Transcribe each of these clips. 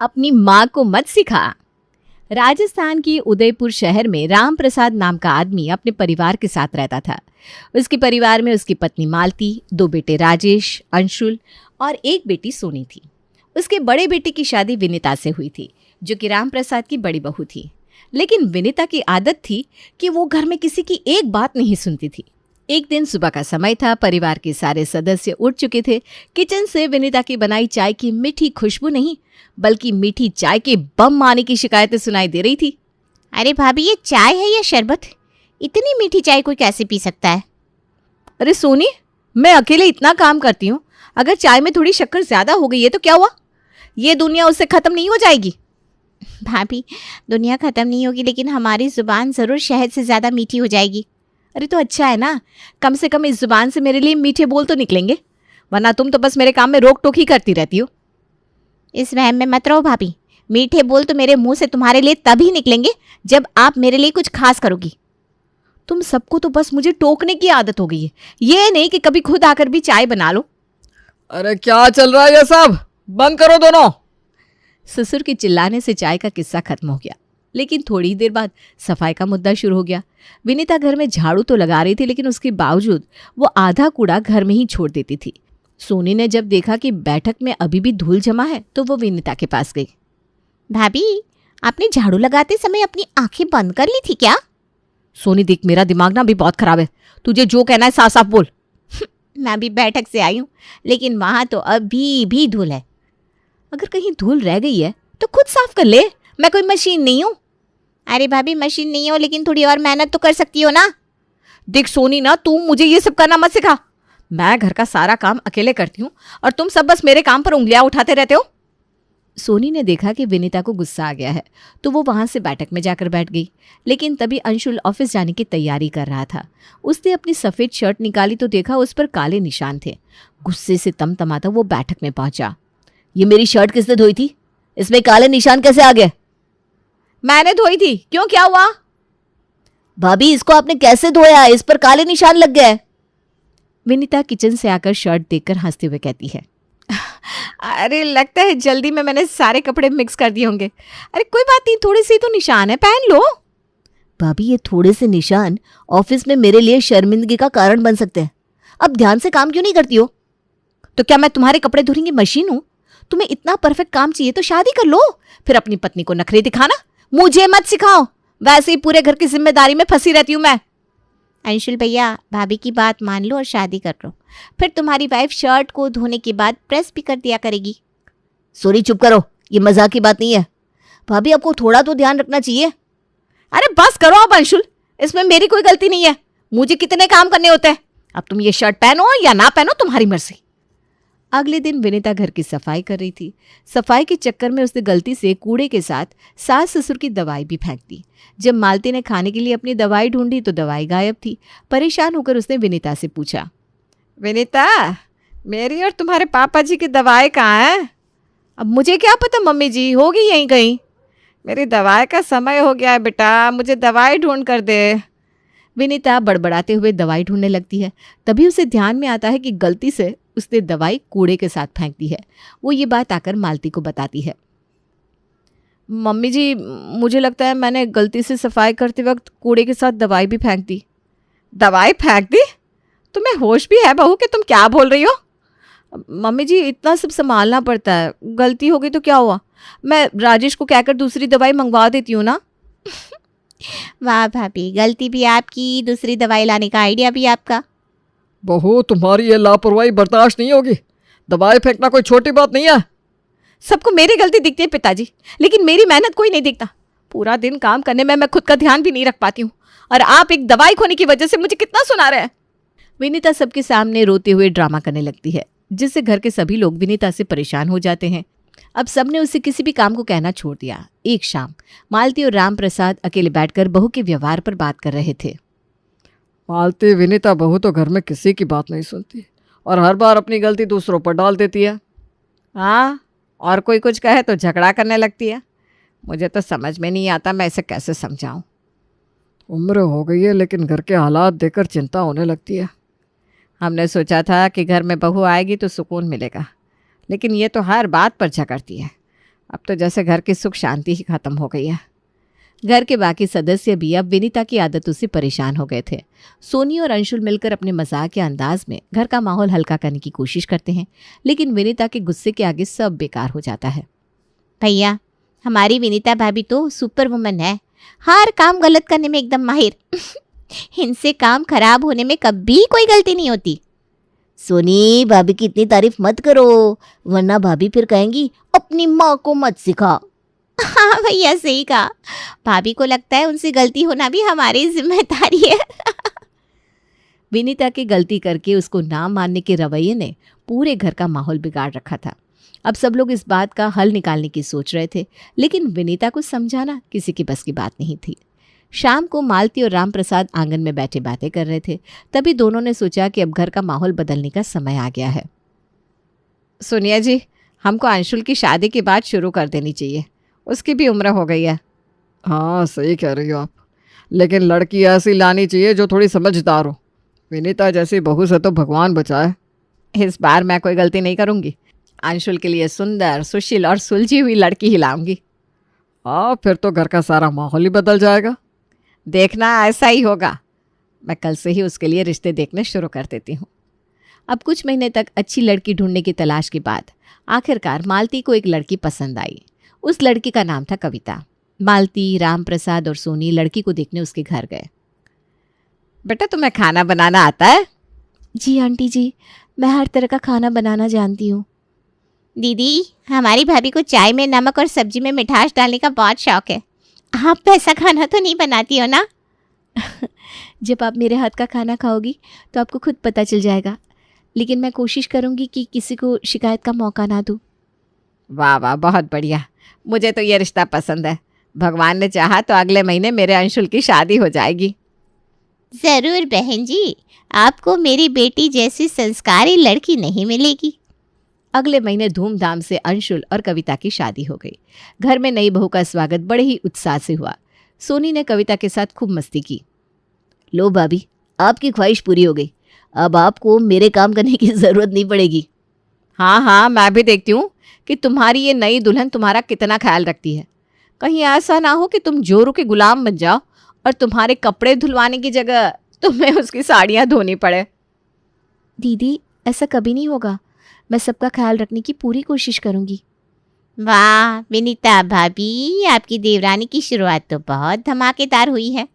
अपनी माँ को मत सिखा। राजस्थान की उदयपुर शहर में राम प्रसाद नाम का आदमी अपने परिवार के साथ रहता था। उसके परिवार में उसकी पत्नी मालती, 2 बेटे राजेश, अंशुल और एक बेटी सोनी थी। उसके बड़े बेटे की शादी विनीता से हुई थी, जो कि राम प्रसाद की बड़ी बहू थी। लेकिन विनीता की आदत थी कि वो घर में किसी की एक बात नहीं सुनती थी। एक दिन सुबह का समय था, परिवार के सारे सदस्य उठ चुके थे। किचन से विनीता की बनाई चाय की मीठी खुशबू नहीं, बल्कि मीठी चाय के बम आने की शिकायतें सुनाई दे रही थी। अरे भाभी, ये चाय है या शरबत? इतनी मीठी चाय कोई कैसे पी सकता है? अरे सोनी, मैं अकेले इतना काम करती हूँ, अगर चाय में थोड़ी शक्कर ज्यादा हो गई है तो क्या हुआ? ये दुनिया उससे खत्म नहीं हो जाएगी। भाभी, दुनिया खत्म नहीं होगी, लेकिन हमारी जुबान जरूर शहद से ज्यादा मीठी हो जाएगी। अरे तो अच्छा है ना, कम से कम इस जुबान से मेरे लिए मीठे बोल तो निकलेंगे, वरना तुम तो बस मेरे काम में रोक टोक ही करती रहती हो। इस वहम में मत रहो भाभी, मीठे बोल तो मेरे मुंह से तुम्हारे लिए तभी निकलेंगे जब आप मेरे लिए कुछ खास करोगी। तुम सबको तो बस मुझे टोकने की आदत हो गई है, ये नहीं कि कभी खुद आकर भी चाय बना लो। अरे क्या चल रहा है ये सब? बंद करो दोनों। ससुर के चिल्लाने से चाय का किस्सा खत्म हो गया, लेकिन थोड़ी देर बाद सफाई का मुद्दा शुरू हो गया। विनीता घर में झाड़ू तो लगा रही थी, लेकिन उसके बावजूद वो आधा कूड़ा घर में ही छोड़ देती थी। सोनी ने जब देखा कि बैठक में अभी भी धूल जमा है, तो वो विनीता के पास गई। भाभी, आपने झाड़ू लगाते समय अपनी आंखें बंद कर ली थी क्या? सोनी देख, मेरा दिमाग ना अभी बहुत खराब है, तुझे जो कहना है साफ साफ बोल। मैं अभी बैठक से आई हूँ, लेकिन वहां तो अभी भी धूल है। अगर कहीं धूल रह गई है तो खुद साफ कर ले, मैं कोई मशीन नहीं हूँ। अरे भाभी, मशीन नहीं हो, लेकिन थोड़ी और मेहनत तो कर सकती हो ना। देख सोनी, ना तू मुझे ये सब करना मत सिखा। मैं घर का सारा काम अकेले करती हूँ और तुम सब बस मेरे काम पर उंगलियां उठाते रहते हो। सोनी ने देखा कि विनीता को गुस्सा आ गया है, तो वो वहां से बैठक में जाकर बैठ गई। लेकिन तभी अंशुल ऑफिस जाने की तैयारी कर रहा था। उसने अपनी सफेद शर्ट निकाली तो देखा उस पर काले निशान थे। गुस्से से तमतमाता वो बैठक में पहुंचा। ये मेरी शर्ट किसने धोई थी? इसमें काले निशान कैसे आ गए? मैंने धोई थी, क्यों, क्या हुआ? भाभी, इसको आपने कैसे धोया? इस पर काले निशान लग गए। विनीता किचन से आकर शर्ट देखकर हंसते हुए कहती है, अरे लगता है जल्दी में मैंने सारे कपड़े मिक्स कर दिए होंगे। अरे कोई बात नहीं, थोड़े से तो निशान है, पहन लो। भाभी, ये थोड़े से निशान ऑफिस में मेरे लिए शर्मिंदगी का कारण बन सकते हैं। अब ध्यान से काम क्यों नहीं करती हो? तो क्या मैं तुम्हारे कपड़े धोने की मशीन हूं? तुम्हें इतना परफेक्ट काम चाहिए तो शादी कर लो, फिर अपनी पत्नी को नखरे दिखाना। मुझे मत सिखाओ, वैसे ही पूरे घर की जिम्मेदारी में फंसी रहती हूं मैं। अंशुल भैया, भाभी की बात मान लो और शादी कर लो, फिर तुम्हारी वाइफ शर्ट को धोने के बाद प्रेस भी कर दिया करेगी। सॉरी, चुप करो, ये मजाक की बात नहीं है। भाभी, आपको थोड़ा तो ध्यान रखना चाहिए। अरे बस करो अब अंशुल, इसमें मेरी कोई गलती नहीं है। मुझे कितने काम करने होते हैं, अब तुम ये शर्ट पहनो या ना पहनो, तुम्हारी मर्जी। अगले दिन विनीता घर की सफाई कर रही थी। सफाई के चक्कर में उसने गलती से कूड़े के साथ सास ससुर की दवाई भी फेंक दी। जब मालती ने खाने के लिए अपनी दवाई ढूंढी तो दवाई गायब थी। परेशान होकर उसने विनीता से पूछा, विनीता, मेरी और तुम्हारे पापा जी की दवाई कहाँ है? अब मुझे क्या पता मम्मी जी, होगी यहीं कहीं। मेरी दवाई का समय हो गया है बेटा, मुझे दवाई ढूंढ कर दे। विनीता बड़बड़ाते हुए दवाई ढूंढने लगती है। तभी उसे ध्यान में आता है कि गलती से उसने दवाई कूड़े के साथ फेंक दी है। वो ये बात आकर मालती को बताती है। मम्मी जी, मुझे लगता है मैंने गलती से सफाई करते वक्त कूड़े के साथ दवाई भी फेंक दी। दवाई फेंक दी? तुम्हें होश भी है बहू कि तुम क्या बोल रही हो? मम्मी जी, इतना सब संभालना पड़ता है, गलती हो गई तो क्या हुआ, मैं राजेश को कहकर दूसरी दवाई मंगवा देती हूँ ना। वाह भाभी, गलती भी आपकी, दूसरी दवाई लाने का आइडिया भी आपका। बहू, तुम्हारी ये लापरवाही बर्दाश्त नहीं होगी। दवाई फेंकना कोई छोटी बात नहीं है। सबको मेरी गलती दिखती है पिताजी, लेकिन मेरी मेहनत कोई नहीं दिखता। पूरा दिन काम करने में मैं खुद का ध्यान भी नहीं रख पाती हूँ, और आप एक दवाई खोने की वजह से मुझे कितना सुना रहे हैं। विनीता सबके सामने रोते हुए ड्रामा करने लगती है, जिससे घर के सभी लोग विनीता से परेशान हो जाते हैं। अब सबने उसे किसी भी काम को कहना छोड़ दिया। एक शाम मालती और राम प्रसाद अकेले बैठकर बहू के व्यवहार पर बात कर रहे थे। मालती, विनीता बहू तो घर में किसी की बात नहीं सुनती और हर बार अपनी गलती दूसरों पर डाल देती है। हाँ, और कोई कुछ कहे तो झगड़ा करने लगती है। मुझे तो समझ में नहीं आता मैं इसे कैसे समझाऊं। उम्र हो गई है, लेकिन घर के हालात देखकर चिंता होने लगती है। हमने सोचा था कि घर में बहू आएगी तो सुकून मिलेगा, लेकिन ये तो हर बात पर झगड़ती है। अब तो जैसे घर की सुख शांति ही खत्म हो गई है। घर के बाकी सदस्य भी अब विनीता की आदतों से परेशान हो गए थे। सोनी और अंशुल मिलकर अपने मजाक के अंदाज में घर का माहौल हल्का करने की कोशिश करते हैं, लेकिन विनीता के गुस्से के आगे सब बेकार हो जाता है। भैया, हमारी विनीता भाभी तो सुपर वुमन है, हर काम गलत करने में एकदम माहिर। इनसे काम खराब होने में कभी कोई गलती नहीं होती। सोनी, भाभी की इतनी तारीफ मत करो, वरना भाभी फिर कहेंगी अपनी माँ को मत सिखा। हाँ भैया, सही कहा। भाभी को लगता है उनसे गलती होना भी हमारी जिम्मेदारी है। विनीता की गलती करके उसको ना मानने के रवैये ने पूरे घर का माहौल बिगाड़ रखा था। अब सब लोग इस बात का हल निकालने की सोच रहे थे, लेकिन विनीता को समझाना किसी की बस की बात नहीं थी। शाम को मालती और राम प्रसाद आंगन में बैठे बातें कर रहे थे। तभी दोनों ने सोचा कि अब घर का माहौल बदलने का समय आ गया है। सोनिया जी, हमको अंशुल की शादी की बात शुरू कर देनी चाहिए, उसकी भी उम्र हो गई है। हाँ, सही कह रही हो आप, लेकिन लड़की ऐसी लानी चाहिए जो थोड़ी समझदार हो। विनीता जैसी बहू से तो भगवान बचाए। इस बार मैं कोई गलती नहीं करूंगी। अंशुल के लिए सुंदर, सुशील और सुलझी हुई लड़की ही लाऊंगी। हाँ, फिर तो घर का सारा माहौल ही बदल जाएगा। देखना, ऐसा ही होगा। मैं कल से ही उसके लिए रिश्ते देखने शुरू कर देती हूँ। अब कुछ महीने तक अच्छी लड़की ढूंढने की तलाश के बाद आखिरकार मालती को एक लड़की पसंद आई। उस लड़की का नाम था कविता। मालती, राम प्रसाद और सोनी लड़की को देखने उसके घर गए। बेटा, तुम्हें खाना बनाना आता है? जी आंटी जी, मैं हर तरह का खाना बनाना जानती हूँ। दीदी, हमारी भाभी को चाय में नमक और सब्जी में मिठास डालने का बहुत शौक है। आप ऐसा खाना तो नहीं बनाती हो ना? जब आप मेरे हाथ का खाना खाओगी तो आपको खुद पता चल जाएगा, लेकिन मैं कोशिश करूँगी कि किसी को शिकायत का मौका ना दूँ। वाह वाह, बहुत बढ़िया। मुझे तो ये रिश्ता पसंद है। भगवान ने चाहा तो अगले महीने मेरे अंशुल की शादी हो जाएगी। ज़रूर बहन जी, आपको मेरी बेटी जैसी संस्कारी लड़की नहीं मिलेगी। अगले महीने धूमधाम से अंशुल और कविता की शादी हो गई। घर में नई बहू का स्वागत बड़े ही उत्साह से हुआ। सोनी ने कविता के साथ खूब मस्ती की। लो भाभी, आपकी ख्वाहिश पूरी हो गई। अब आपको मेरे काम करने की ज़रूरत नहीं पड़ेगी। हाँ हाँ, मैं भी देखती हूँ कि तुम्हारी ये नई दुल्हन तुम्हारा कितना ख्याल रखती है। कहीं ऐसा ना हो कि तुम जोरू के गुलाम बन जाओ और तुम्हारे कपड़े धुलवाने की जगह तुम्हें उसकी साड़ियाँ धोनी पड़े। दीदी, ऐसा कभी नहीं होगा। मैं सबका ख्याल रखने की पूरी कोशिश करूँगी। वाह विनीता भाभी, आपकी देवरानी की शुरुआत तो बहुत धमाकेदार हुई है।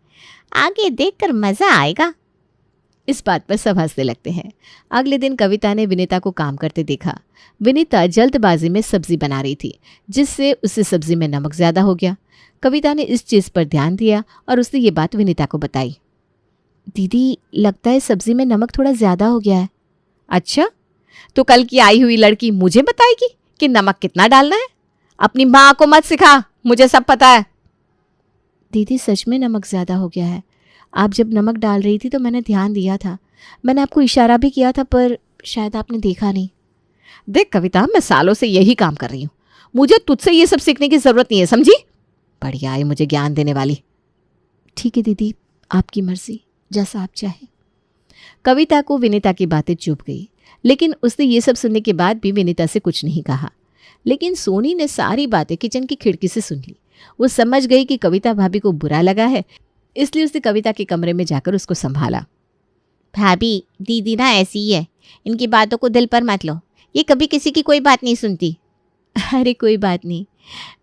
आगे देखकर मज़ा आएगा। इस बात पर सब हंसने लगते हैं। अगले दिन कविता ने विनीता को काम करते देखा। विनीता जल्दबाजी में सब्जी बना रही थी, जिससे उससे सब्जी में नमक ज़्यादा हो गया। कविता ने इस चीज़ पर ध्यान दिया और उसने ये बात विनीता को बताई। दीदी, लगता है सब्जी में नमक थोड़ा ज़्यादा हो गया है। अच्छा, तो कल की आई हुई लड़की मुझे बताएगी कि नमक कितना डालना है? अपनी माँ को मत सिखा, मुझे सब पता है। दीदी, सच में नमक ज़्यादा हो गया है। आप जब नमक डाल रही थी तो मैंने ध्यान दिया था। मैंने आपको इशारा भी किया था, पर शायद आपने देखा नहीं। देख कविता, मैं सालों से यही काम कर रही हूँ। मुझे तुझसे ये सब सीखने की ज़रूरत नहीं है, समझी? बढ़िया है मुझे ज्ञान देने वाली। ठीक है दीदी, आपकी मर्जी, जैसा आप चाहे। कविता को विनीता की बातें चुभ गई, लेकिन उसने ये सब सुनने के बाद भी विनीता से कुछ नहीं कहा। लेकिन सोनी ने सारी बातें किचन की खिड़की से सुन ली। वो समझ गई कि कविता भाभी को बुरा लगा है, इसलिए उसने कविता के कमरे में जाकर उसको संभाला। भाभी, दीदी ना ऐसी ही है, इनकी बातों को दिल पर मत लो। ये कभी किसी की कोई बात नहीं सुनती। अरे कोई बात नहीं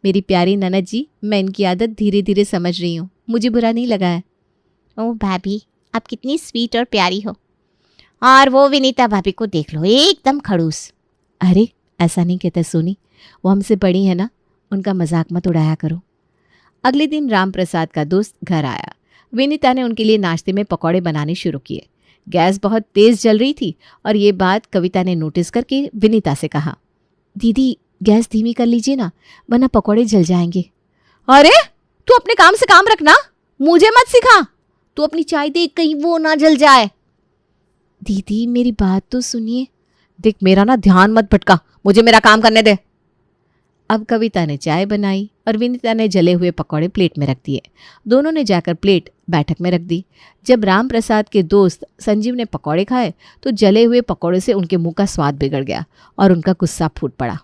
मेरी प्यारी ननद जी, मैं इनकी आदत धीरे धीरे समझ रही हूँ। मुझे बुरा नहीं लगा है। ओह भाभी, आप कितनी स्वीट और प्यारी हो। और वो विनीता भाभी को देख लो, एकदम खड़ूस। अरे ऐसा नहीं कहता सोनी, वो हमसे बड़ी है ना, उनका मजाक मत उड़ाया करो। अगले दिन राम प्रसाद का दोस्त घर आया। विनीता ने उनके लिए नाश्ते में पकौड़े बनाने शुरू किए। गैस बहुत तेज जल रही थी और ये बात कविता ने नोटिस करके विनीता से कहा, दीदी गैस धीमी कर लीजिए ना, वरना पकौड़े जल जाएंगे। अरे तू अपने काम से काम रखना, मुझे मत सिखा। तू अपनी चाय देख, कहीं वो ना जल जाए। दीदी मेरी बात तो सुनिए। देख मेरा ना ध्यान मत भटका, मुझे मेरा काम करने दे। अब कविता ने चाय बनाई और विनीता ने जले हुए पकौड़े प्लेट में रख दिए। दोनों ने जाकर प्लेट बैठक में रख दी। जब राम प्रसाद के दोस्त संजीव ने पकौड़े खाए तो जले हुए पकौड़े से उनके मुंह का स्वाद बिगड़ गया और उनका गुस्सा फूट पड़ा।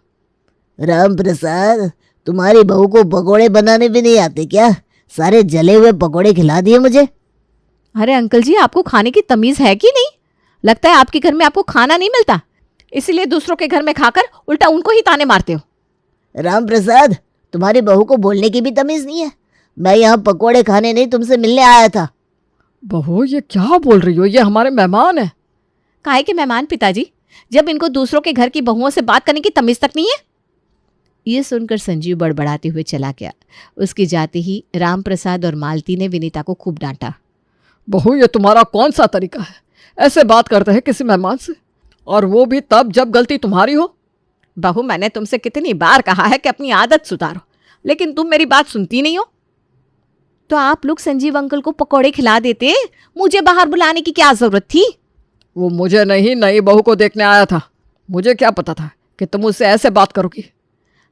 राम प्रसाद, तुम्हारी बहू को पकोड़े बनाने भी नहीं आते क्या? सारे जले हुए पकोड़े खिला दिए मुझे। अरे अंकल जी, आपको खाने की तमीज है कि नहीं? लगता है आपके घर में आपको खाना नहीं मिलता, इसीलिए दूसरों के घर में खाकर उल्टा उनको ही ताने मारते हो। राम प्रसाद, तुम्हारी बहू को बोलने की भी तमीज नहीं है। मैं यहाँ पकोड़े खाने नहीं, तुमसे मिलने आया था। बहू, ये क्या बोल रही हो? ये हमारे मेहमान हैं। काहे के मेहमान पिताजी, जब इनको दूसरों के घर की बहुओं से बात करने की तमीज तक नहीं है? ये सुनकर संजीव बड़बड़ाते हुए चला गया। उसके जाते ही राम प्रसाद और मालती ने विनीता को खूब डांटा। बहू, ये तुम्हारा कौन सा तरीका है? ऐसे बात करते हैं किसी मेहमान से, और वो भी तब जब गलती तुम्हारी हो। बहू, मैंने तुमसे कितनी बार कहा है कि अपनी आदत सुधारो, लेकिन तुम मेरी बात सुनती नहीं हो। तो आप लोग संजीव अंकल को पकौड़े खिला देते, मुझे बाहर बुलाने की क्या जरूरत थी? वो मुझे नहीं, नई बहू को देखने आया था। मुझे क्या पता था कि तुम उससे ऐसे बात करोगी।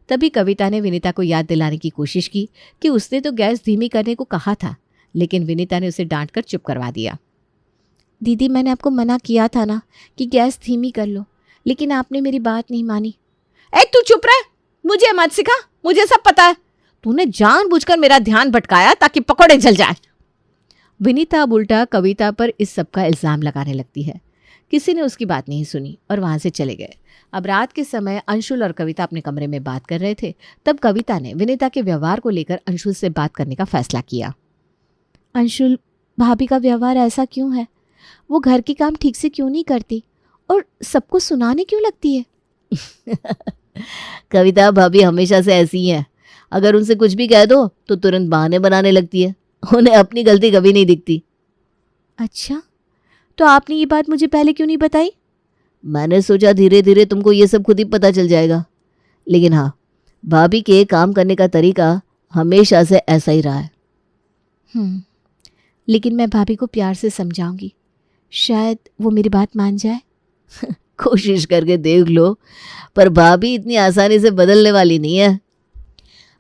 तभी कविता ने विनीता को याद दिलाने की कोशिश की कि उसने तो गैस धीमी करने को कहा था, लेकिन विनीता ने उसे डांटकर चुप करवा दिया। दीदी, मैंने आपको मना किया था ना कि गैस धीमी कर लो, लेकिन आपने मेरी बात नहीं मानी। ए, तू चुप रह, मुझे मत सिखा, मुझे सब पता है। तूने जानबूझकर मेरा ध्यान भटकाया ताकि पकौड़े जल जाए। विनीता अब उल्टा कविता पर इस सब का इल्जाम लगाने लगती है। किसी ने उसकी बात नहीं सुनी और वहां से चले गए। अब रात के समय अंशुल और कविता अपने कमरे में बात कर रहे थे। तब कविता ने विनीता के व्यवहार को लेकर अंशुल से बात करने का फैसला किया। अंशुल, भाभी का व्यवहार ऐसा क्यों है? वो घर की काम ठीक से क्यों नहीं करती और सबको सुनाने क्यों लगती है? कविता, भाभी हमेशा से ऐसी ही है। अगर उनसे कुछ भी कह दो तो तुरंत बहाने बनाने लगती है। उन्हें अपनी गलती कभी नहीं दिखती। अच्छा, तो आपने ये बात मुझे पहले क्यों नहीं बताई? मैंने सोचा धीरे धीरे तुमको ये सब खुद ही पता चल जाएगा। लेकिन हाँ, भाभी के काम करने का तरीका हमेशा से ऐसा ही रहा है। लेकिन मैं भाभी को प्यार से समझाऊंगी, शायद वो मेरी बात मान जाए। कोशिश करके देख लो, पर भाभी इतनी आसानी से बदलने वाली नहीं है।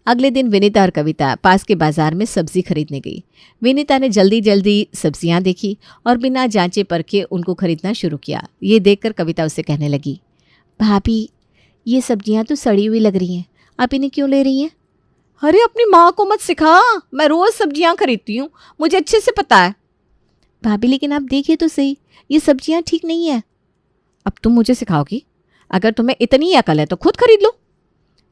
अगले दिन विनीता और कविता पास के बाजार में सब्जी खरीदने गई। विनीता ने जल्दी जल्दी सब्जियां देखी और बिना जांचे परखे उनको खरीदना शुरू किया। ये देखकर कविता उससे कहने लगी, भाभी, ये सब्जियां तो सड़ी हुई लग रही हैं, आप इन्हें क्यों ले रही हैं? अरे अपनी माँ को मत सिखा, मैं रोज सब्जियां खरीदती हूँ, मुझे अच्छे से पता है। भाभी, लेकिन आप देखिए तो सही, ये सब्जियां ठीक नहीं है। अब तुम मुझे सिखाओगी? अगर तुम्हें इतनी अकल है तो खुद खरीद लो।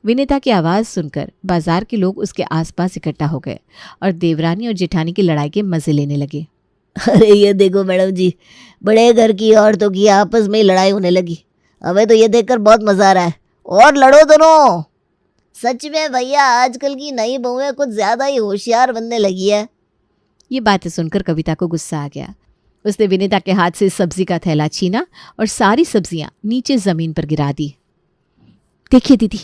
विनीता की आवाज़ सुनकर बाजार के लोग उसके आसपास इकट्ठा हो गए और देवरानी और जेठानी की लड़ाई के मजे लेने लगे। अरे ये देखो मैडम जी, बड़े घर की औरतों की आपस में ही लड़ाई होने लगी। हमें तो ये देखकर बहुत मजा आ रहा है। और लड़ो दोनों। सच में भैया, आजकल की नई बहुएं कुछ ज्यादा ही होशियार बनने लगी है। ये बातें सुनकर कविता को गुस्सा आ गया। उसने विनीता के हाथ से सब्जी का थैला छीना और सारी सब्जियां नीचे जमीन पर गिरा दी। देखिए दीदी,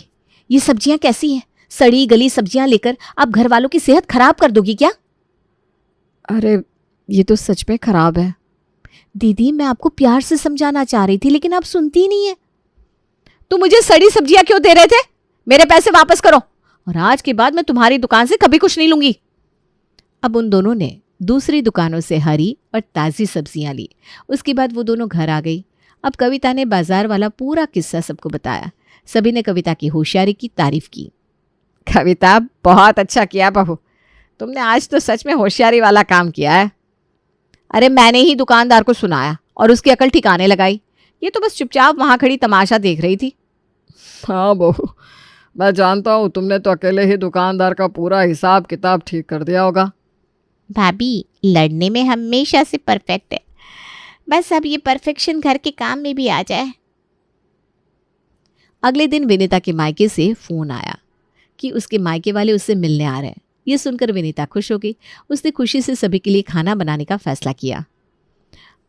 ये सब्जियां कैसी हैं? सड़ी गली सब्जियां लेकर आप घर वालों की सेहत खराब कर दोगी क्या? अरे ये तो सच में खराब है। दीदी, मैं आपको प्यार से समझाना चाह रही थी, लेकिन आप सुनती ही नहीं है। तुम मुझे सड़ी सब्जियां क्यों दे रहे थे? मेरे पैसे वापस करो, और आज के बाद मैं तुम्हारी दुकान से कभी कुछ नहीं लूंगी। अब उन दोनों ने दूसरी दुकानों से हरी और ताज़ी सब्जियां ली। उसके बाद वो दोनों घर आ गई। अब कविता ने बाजार वाला पूरा किस्सा सबको बताया। सभी ने कविता की होशियारी की तारीफ की। कविता, बहुत अच्छा किया बहू, तुमने आज तो सच में होशियारी वाला काम किया है। अरे मैंने ही दुकानदार को सुनाया और उसकी अकल ठिकाने लगाई। ये तो बस चुपचाप वहां खड़ी तमाशा देख रही थी। हाँ बहू, मैं जानता हूँ तुमने तो अकेले ही दुकानदार का पूरा हिसाब किताब ठीक कर दिया होगा। भाभी, लड़ने में हमेशा से परफेक्ट है, बस अब ये परफेक्शन घर के काम में भी आ जाए। अगले दिन विनीता के मायके से फोन आया कि उसके मायके वाले उससे मिलने आ रहे हैं। ये सुनकर विनीता खुश हो गई। उसने खुशी से सभी के लिए खाना बनाने का फैसला किया।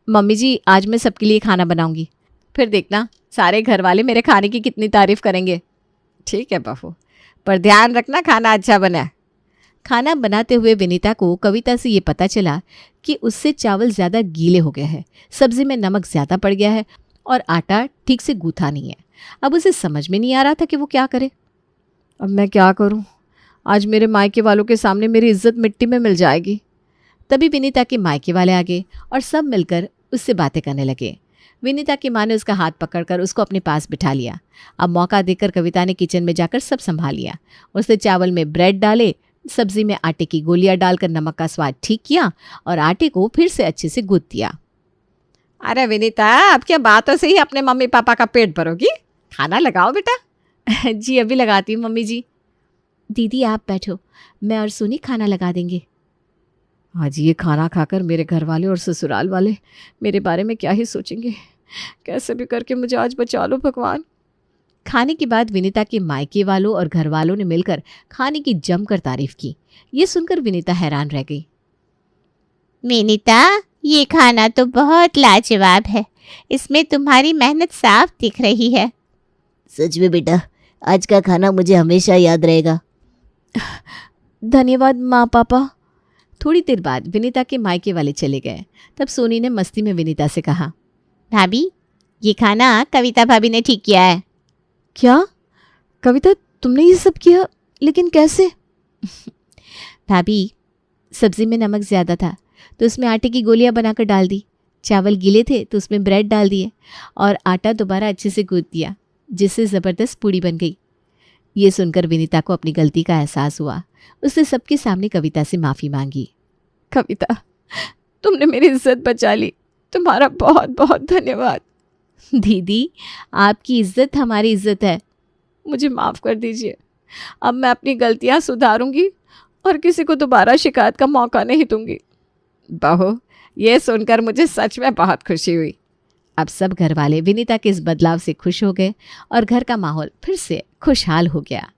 मम्मी जी, आज मैं सबके लिए खाना बनाऊंगी, फिर देखना सारे घर वाले मेरे खाने की कितनी तारीफ करेंगे। ठीक है बहू, पर ध्यान रखना खाना अच्छा बना। खाना बनाते हुए विनीता को कविता से ये पता चला कि उससे चावल ज़्यादा गीले हो गए हैं, सब्जी में नमक ज़्यादा पड़ गया है और आटा ठीक से गूथा नहीं है। अब उसे समझ में नहीं आ रहा था कि वो क्या करे। अब मैं क्या करूं? आज मेरे मायके वालों के सामने मेरी इज्जत मिट्टी में मिल जाएगी। तभी विनीता के मायके वाले आ गए और सब मिलकर उससे बातें करने लगे। विनीता की माँ ने उसका हाथ पकड़कर उसको अपने पास बिठा लिया। अब मौका देकर कविता ने किचन में जाकर सब संभाल लिया। उसने चावल में ब्रेड डाले, सब्जी में आटे की गोलियां डालकर नमक का स्वाद ठीक किया और आटे को फिर से अच्छे से गूंथ दिया। अरे विनीता, अब क्या बातों से ही अपने मम्मी पापा का पेट भरोगी? खाना लगाओ बेटा। जी अभी लगाती हूँ मम्मी जी। दीदी आप बैठो, मैं और सोनी खाना लगा देंगे। आज ये खाना खाकर मेरे घर वाले और ससुराल वाले मेरे बारे में क्या ही सोचेंगे। कैसे भी करके मुझे आज बचा लो भगवान। खाने के बाद विनीता के मायके वालों और घर वालों ने मिलकर खाने की जमकर तारीफ की। ये सुनकर विनीता हैरान रह गई। विनीता, ये खाना तो बहुत लाजवाब है, इसमें तुम्हारी मेहनत साफ दिख रही है। सच में बेटा, आज का खाना मुझे हमेशा याद रहेगा। धन्यवाद माँ पापा। थोड़ी देर बाद विनीता के मायके वाले चले गए। तब सोनी ने मस्ती में विनीता से कहा, भाभी, ये खाना कविता भाभी ने ठीक किया है। क्या कविता, तुमने ये सब किया? लेकिन कैसे? भाभी, सब्जी में नमक ज़्यादा था तो उसमें आटे की गोलियां बनाकर डाल दी। चावल गीले थे तो उसमें ब्रेड डाल दिए और आटा दोबारा अच्छे से गूंथ दिया, जिससे ज़बरदस्त पूड़ी बन गई। ये सुनकर विनीता को अपनी गलती का एहसास हुआ। उसने सबके सामने कविता से माफ़ी मांगी। कविता, तुमने मेरी इज्जत बचा ली, तुम्हारा बहुत बहुत धन्यवाद। दीदी, आपकी इज्जत हमारी इज्जत है। मुझे माफ़ कर दीजिए। अब मैं अपनी गलतियां सुधारूंगी और किसी को दोबारा शिकायत का मौका नहीं दूंगी। बहू, ये सुनकर मुझे सच में बहुत खुशी हुई। अब सब घर वाले विनीता के इस बदलाव से खुश हो गए और घर का माहौल फिर से खुशहाल हो गया।